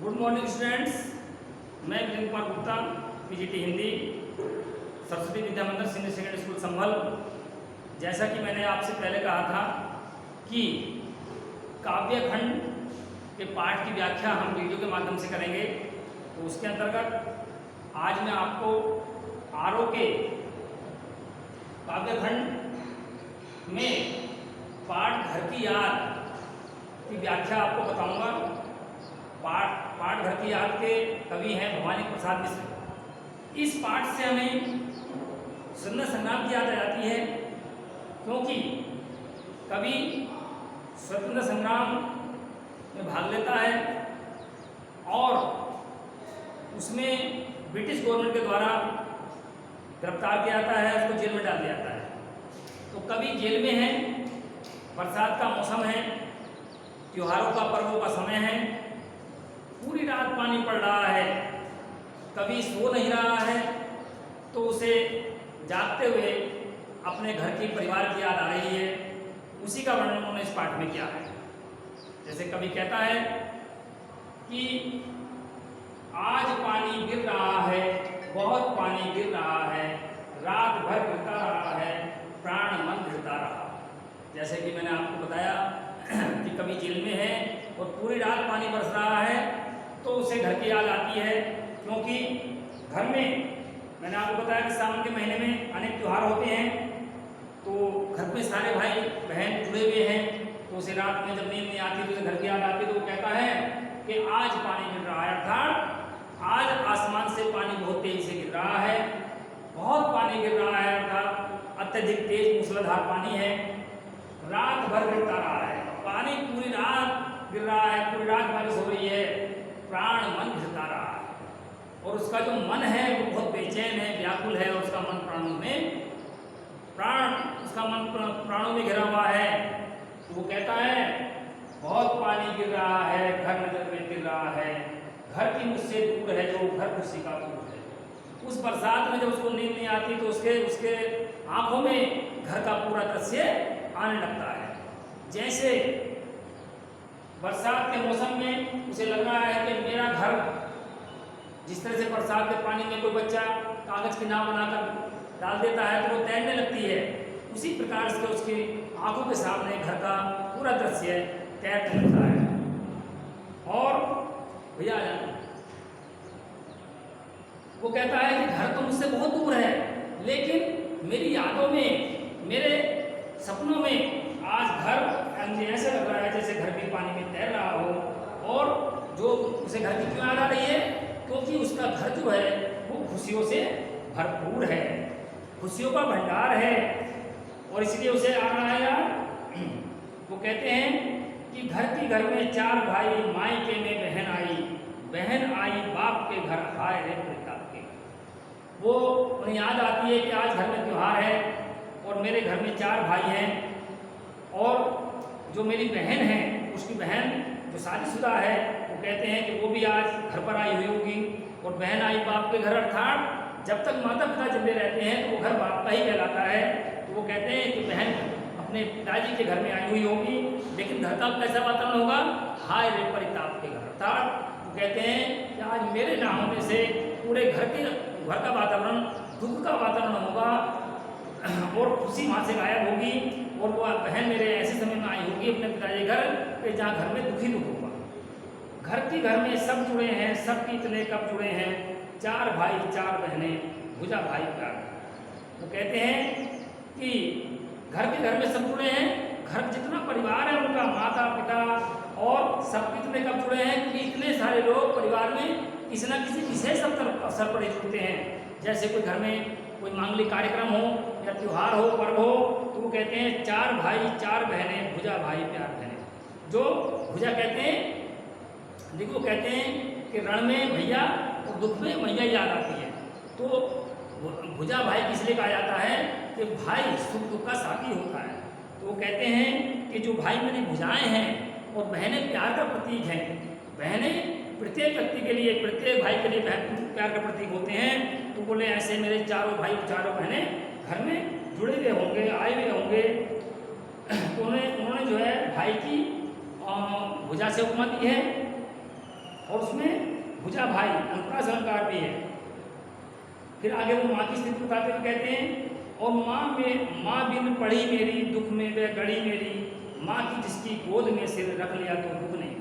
Good morning students. मैं Vijay Kumar Gupta, PGT Hindi, Saraswati Vidya मंदिर senior secondary school संभल। जैसा कि मैंने आपसे पहले कहा था कि काव्य खंड के पाठ की व्याख्या हम वीडियो के माध्यम से करेंगे, तो उसके अंतर्गत आज मैं आपको आरओ के काव्य खंड में पाठ घर की याद की व्याख्या आपको बताऊंगा। पाठ घर की याद के कवि हैं भवानी प्रसाद मिश्र। इस पाठ से हमें स्वतंत्रता संग्राम की याद आ जाती है, क्योंकि कवि स्वतंत्रता संग्राम में भाग लेता है और उसमें ब्रिटिश गवर्नमेंट के द्वारा गिरफ्तार किया जाता है, उसको जेल में डाल दिया जाता है। तो कवि जेल में है, बरसात का मौसम है, त्योहारों का पर्वों का समय है, पूरी रात पानी पड़ रहा है, कभी सो नहीं रहा है, तो उसे जागते हुए अपने घर की परिवार की याद आ रही है। उसी का वर्णन उन्होंने इस पाठ में किया है। जैसे कवि कहता है कि आज पानी गिर रहा है, बहुत पानी गिर रहा है, रात भर गिरता रहा है, प्राण मन गिरता रहा। जैसे कि मैंने आपको बताया कि कवि जेल में है और पूरी रात पानी बरस रहा है, तो उसे घर की याद आती है, क्योंकि घर में मैंने आपको बताया कि सावन के महीने में अनेक त्यौहार होते हैं, तो घर में सारे भाई बहन जुड़े हुए हैं, तो उसे रात में जब नींद नहीं आती तो उसे घर की याद आती है। तो वो कहता है कि आज पानी गिर रहा है, अर्थात आज आसमान से पानी बहुत तेजी से गिर रहा है, बहुत पानी गिर रहा है, अर्थात अत्यधिक तेज मूसलाधार पानी है, रात भर गिरता रहा है, पानी पूरी रात गिर रहा है, पूरी रात बारिश हो रही है, प्राण मन गिरता रहा है। और उसका जो मन है वो बहुत बेचैन है, व्याकुल है, और उसका मन प्राणों में घिरा हुआ है। तो वो कहता है बहुत पानी गिर रहा है, घर नजर में गिर रहा है, घर की मुझसे दूर है जो घर खुशी का दूर है। उस बरसात में जब उसको नींद नहीं आती तो उसके आंखों में घर का पूरा दृश्य आने लगता है। जैसे बरसात के मौसम में उसे लग रहा है कि मेरा घर, जिस तरह से बरसात के पानी में कोई बच्चा कागज की नाव बनाकर डाल देता है तो वो तैरने लगती है, उसी प्रकार से उसकी आंखों के सामने घर का पूरा दृश्य तैरने लगता है। और भैया वो कहता है कि घर तो मुझसे बहुत दूर है, लेकिन मेरी यादों में, मेरे सपनों में आज घर मुझे ऐसे लग रहा है जैसे घर भी पानी में तैर रहा हो। और जो उसे घर की क्यों याद आ रही है, क्योंकि उसका घर जो है वो खुशियों से भरपूर है, खुशियों का भंडार है, और इसलिए उसे आ रहा है यार। वो कहते हैं कि घर में चार भाई, मायके में बहन आई बाप के घर, हाय रे प्रताप के। वो उन्हें याद आती है कि आज घर में त्योहार है और मेरे घर में चार भाई हैं, और जो मेरी बहन है, उसकी बहन जो शादीशुदा है, वो कहते हैं कि वो भी आज घर पर आई हुई होगी। और बहन आई बाप के घर, अर्थात जब तक माता पिता जिंदे रहते हैं तो वो घर बाप का ही कहलाता है। तो वो कहते हैं कि बहन अपने पिताजी के घर में आई हुई होगी, लेकिन घर का कैसा वातावरण होगा, हाय रे परिताप के घर। अर्थात वो कहते हैं कि आज मेरे ना होने से पूरे घर का वातावरण दुख का वातावरण होगा, और खुशी वहाँ से गायब होगी, और वो बहन मेरे ऐसे समय में आई होगी अपने पिताजी घर पे जहाँ घर में दुखी दुख होगा। घर में सब जुड़े हैं, सब इतने कब जुड़े हैं, चार भाई चार बहनें, भुजा भाई प्यार। वो कहते हैं कि घर में सब जुड़े हैं, घर जितना परिवार है उनका, माता पिता और सब इतने कब जुड़े हैं कि इतने सारे लोग परिवार में किसी न किसी विशेष अवसर पर जुड़ते हैं। जैसे कोई घर में कोई मांगलिक कार्यक्रम हो या त्योहार हो, पर्व हो, तो वो कहते हैं चार भाई चार बहनें, भुजा भाई प्यार बहनें। जो भुजा कहते हैं, देखो कहते हैं कि रण में भैया और दुख में मैया याद आती है। तो भुजा भाई किस लिए कहा जाता है कि भाई सुख दुख का साथी होता है। तो वो कहते हैं कि जो भाई मेरी भुजाएं हैं और बहनें प्यार का प्रतीक हैं। बहनें प्रत्येक व्यक्ति के लिए, प्रत्येक भाई के लिए प्यार का प्रतीक होते हैं। तो बोले ऐसे मेरे चारों भाई चारों बहनें घर में जुड़े हुए होंगे, आए हुए होंगे। तो उन्होंने जो है भाई की भुजा से उपमा दी है। और उसमें भुजा भाई अनुप्रास अलंकार भी है। फिर आगे वो माँ की स्थिति बताते हुए कहते हैं, और माँ बिन पढ़ी मेरी, दुख में वह गड़ी मेरी, माँ की जिसकी गोद में सिर रख लिया तो दुख नहीं।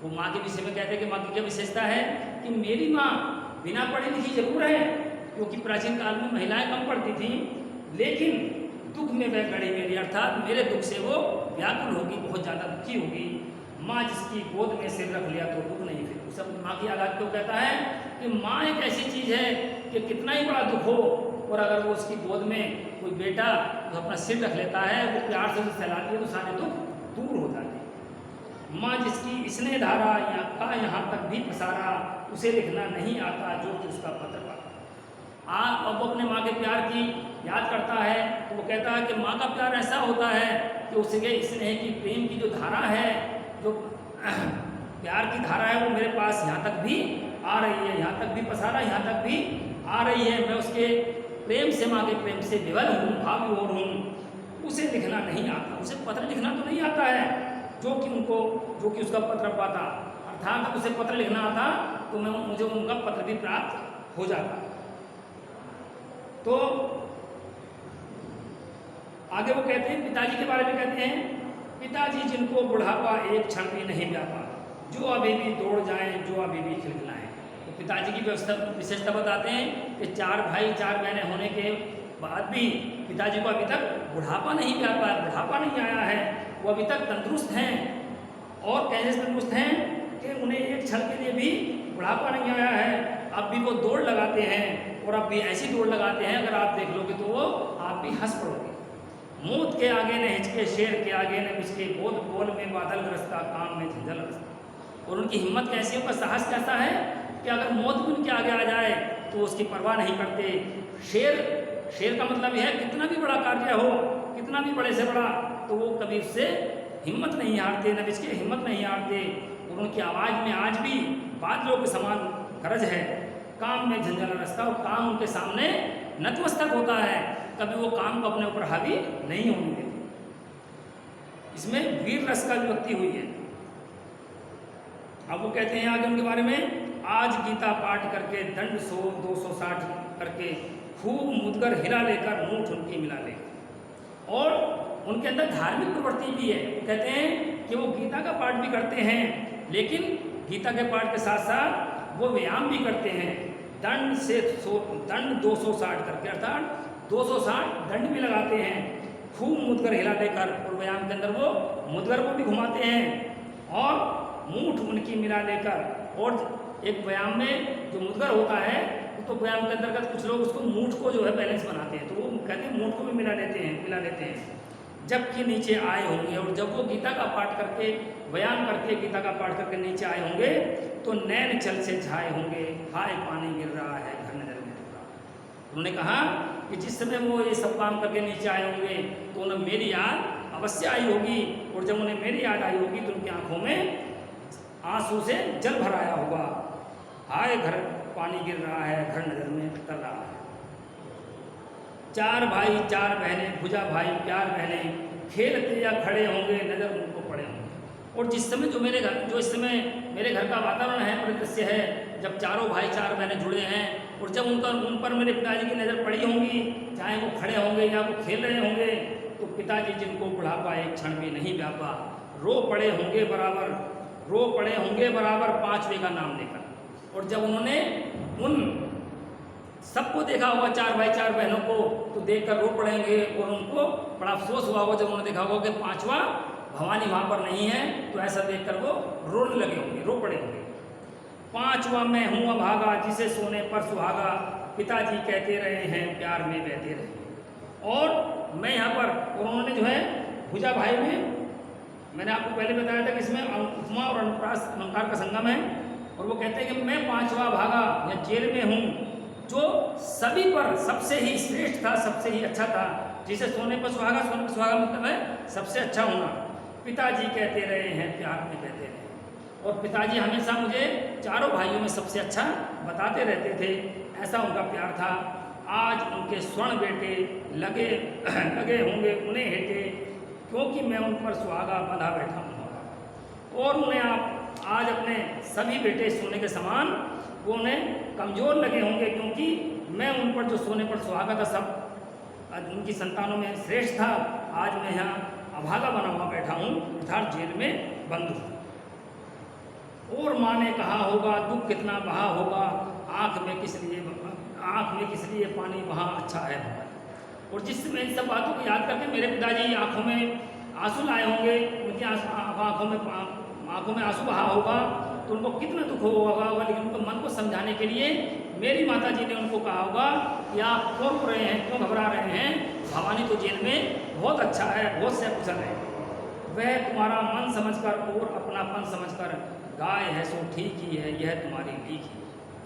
वो माँ के विषय में कहते हैं कि माँ की क्या विशेषता है कि मेरी माँ बिना पढ़ी लिखी जरूर है, क्योंकि प्राचीन काल में महिलाएं कम पढ़ती थीं, लेकिन दुख में वह गड़ी मेरी, अर्थात मेरे दुख से वो व्याकुल होगी, बहुत ज़्यादा दुखी होगी। माँ जिसकी गोद में सिर रख लिया तो दुख नहीं। फिर उस माँ की आगाज क्यों कहता है कि माँ एक ऐसी चीज़ है कि कितना ही बड़ा दुख हो और अगर वो उसकी गोद में कोई बेटा जो अपना सिर रख लेता है, वो प्यार से उसे सहलाती है तो सारे दुख दूर हो जाते हैं। माँ जिसकी स्नेह धारा यहाँ तक भी पसारा, उसे लिखना नहीं आता जो कि उसका पत्र पाता। अब वो अपने माँ के प्यार की याद करता है तो वो कहता है कि माँ का प्यार ऐसा होता है कि उसके स्नेह की, प्रेम की जो धारा है, जो प्यार की धारा है, वो मेरे पास यहाँ तक भी आ रही है, यहाँ तक भी पसारा, यहाँ तक भी आ रही है। मैं उसके प्रेम से, माँ के प्रेम से विवल हूँ, भाव विभोर हूँ। उसे लिखना नहीं आता, उसे पत्र लिखना तो नहीं आता है जो कि उसका पत्र पाता, अर्थात उसे पत्र लिखना आता तो मुझे उनका पत्र भी प्राप्त हो जाता। तो आगे वो कहते हैं, पिताजी के बारे में कहते हैं, पिताजी जिनको बुढ़ापा एक क्षण भी नहीं व्यापा, जो अभी भी दौड़ जाएं, जो अभी भी खिलखिलाएं। तो पिताजी की विशेषता बताते हैं कि 4 भाई 4 बहनें होने के बाद भी पिताजी को अभी तक बुढ़ापा नहीं व्यापा है, बुढ़ापा नहीं आया है, वो अभी तक तंदुरुस्त हैं। और कैसे तंदुरुस्त हैं कि उन्हें एक क्षण के लिए भी बुढ़ापा नहीं आया है। अब भी वो दौड़ लगाते हैं और अब भी ऐसी दौड़ लगाते हैं, अगर आप देख लोगे तो वो आप भी हंस पड़ोगे। मौत के आगे न हिचके, शेर के आगे न बिचके, बोल में बादल गरजता, काम में झंझल रसता। और उनकी हिम्मत कैसी, उनका साहस कैसा है कि अगर मौत भी उनके आगे आ जाए तो उसकी परवाह नहीं करते। शेर का मतलब यह है कितना भी बड़ा कार्य हो, कितना भी बड़े से बड़ा, तो वो कभी उससे हिम्मत नहीं हारते, न बिचके हिम्मत नहीं हारते। और उनकी आवाज़ में आज भी बादलों के समान गरज है। काम में झंझल रसता, और काम उनके सामने नतमस्तक होता है, कभी वो काम को अपने ऊपर हावी नहीं होने देते। इसमें वीर रस का व्यक्ति हुई है। अब वो कहते हैं आगे उनके बारे में, आज गीता पाठ करके दंड 100 260 करके, खूब मुदगर हिला लेकर मूठ उनकी मिला ले। और उनके अंदर धार्मिक प्रवृत्ति भी है। कहते हैं कि वो गीता का पाठ भी करते हैं, लेकिन गीता के पाठ के साथ साथ वो व्यायाम भी करते हैं। दंड 260 करके, अर्थात 260 दंड भी लगाते हैं, खूब मुदगर हिला देकर। और व्यायाम के अंदर वो मुदगर को भी घुमाते हैं और मूठ उनकी मिला लेकर। और एक व्यायाम में जो मुदगर होता है, तो व्यायाम के अंतर्गत कुछ लोग उसको मूठ को जो है बैलेंस बनाते हैं, तो वो कहते हैं मूठ को भी मिला लेते हैं। जबकि नीचे आए होंगे, और जब वो गीता का पाठ करके, व्यायाम करके, गीता का पाठ करके नीचे आए होंगे तो नैन चल से छाए होंगे, हाय पानी गिर रहा है, घर नजर में गिर रहा है। उन्होंने कहा कि जिस समय वो ये सब काम करके नीचे आए होंगे तो उन्हें मेरी याद अवश्य आई होगी, और जब उन्हें मेरी याद आई होगी तो उनकी आंखों में आंसू से जल भर आया होगा। हाय घर पानी गिर रहा है, घर नजर में तर रहा है। 4 भाई 4 बहनें, भुजा भाई प्यार बहनें, खेलते या खड़े होंगे, नजर उनको पड़े होंगे। और जिस समय जो इस समय मेरे घर का वातावरण है, परिदृश्य है, जब चारों भाई 4 बहनें जुड़े हैं, और जब उन पर मेरे पिताजी की नज़र पड़ी होंगी, चाहे वो खड़े होंगे या वो खेल रहे होंगे, तो पिताजी जिनको बुढ़ापा एक क्षण भी नहीं व्यापा, रो पड़े होंगे बराबर 5वें का नाम लेकर। और जब उन्होंने उन सबको देखा होगा, 4 भाई 4 बहनों को, तो देखकर रो पड़ेंगे। और उनको बड़ा अफसोस हुआ होगा जब उन्होंने देखा होगा कि 5वां भवानी वहाँ पर नहीं है, तो ऐसा देखकर वो रोने लगे होंगे, रो पड़े होंगे। 5वां मैं हूँ अभागा, जिसे सोने पर सुहागा, पिताजी कहते रहे हैं प्यार में बहते रहे। और मैं यहाँ पर, उन्होंने जो है भुजा भाई में, मैंने आपको पहले बताया था कि इसमें उपमा और अनुप्रास अलंकार का संगम है। और वो कहते हैं कि मैं 5वां भागा या जेल में हूँ, जो सभी पर सबसे ही श्रेष्ठ था, सबसे ही अच्छा था, जिसे सोने पर सुहागा मतलब है सबसे अच्छा होना। पिताजी कहते रहे हैं प्यार में बहते रहे। और पिताजी हमेशा मुझे चारों भाइयों में सबसे अच्छा बताते रहते थे, ऐसा उनका प्यार था। आज उनके स्वर्ण बेटे लगे होंगे उन्हें हेटे, क्योंकि मैं उन पर सुहागा बंधा बैठा हूँ। और उन्हें आप आज अपने सभी बेटे सोने के समान वो उन्हें कमज़ोर लगे होंगे, क्योंकि मैं उन पर जो सोने पर सुहागा था सब उनकी संतानों में श्रेष्ठ था। आज मैं यहाँ अभागा बना हुआ बैठा हूँ, अर्थात जेल में बंद हूँ। और माँ ने कहा होगा दुख कितना बहा होगा, आँख में किस लिए पानी वहाँ अच्छा है। और जिस समय इन सब बातों को याद करके मेरे पिताजी आँखों में आंसू लाए होंगे, उनकी आँखों में आंसू बहा होगा, तो उनको कितना दुख होगा। लेकिन उनको मन को समझाने के लिए मेरी माता जी ने उनको कहा होगा कि आप क्यों रो रहे हैं, क्यों घबरा रहे हैं, भवानी तो जेल में बहुत अच्छा है, बहुत से कुशल है। वह तुम्हारा मन समझकर और अपनापन समझकर गाय है सो ठीक ही है, यह तुम्हारी लीक ही।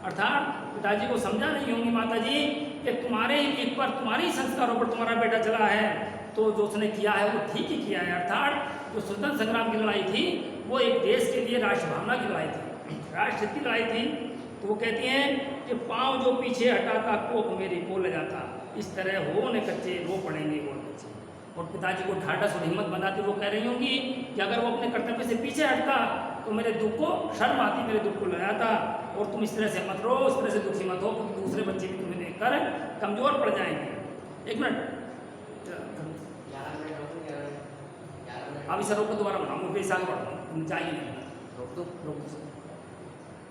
अर्थात पिताजी को समझा नहीं होंगी माता जी कि तुम्हारे ही लीक पर, तुम्हारे ही संस्कारों पर तुम्हारा बेटा चला है, तो जो उसने किया है वो ठीक ही किया है। अर्थात जो स्वतंत्र संग्राम की लड़ाई थी वो एक देश के लिए राष्ट्र भावना की लड़ाई थी, राष्ट्र हित की लड़ाई थी। तो वो कहती हैं कि पाँव जो पीछे हटाता कोख मेरी को ले जाता, इस तरह हो न कच्चे रो पड़ेंगे वो बच्चे। और पिताजी को ढाढ़स और हिम्मत बनाते वो कह रही होंगी कि अगर वो अपने कर्तव्य से पीछे हटता तो मेरे दुख को शर्म आती, मेरे दुख को लगाता, और तुम इस तरह से मत रो, इस तरह से दुखी मत हो, क्योंकि दूसरे बच्चे भी तुम्हें देखकर कमज़ोर पड़ जाएंगे। एक मिनट अब इसे रोक दोबारा बनाऊँ, फिर आगे बढ़ चाहिए, रोक दो।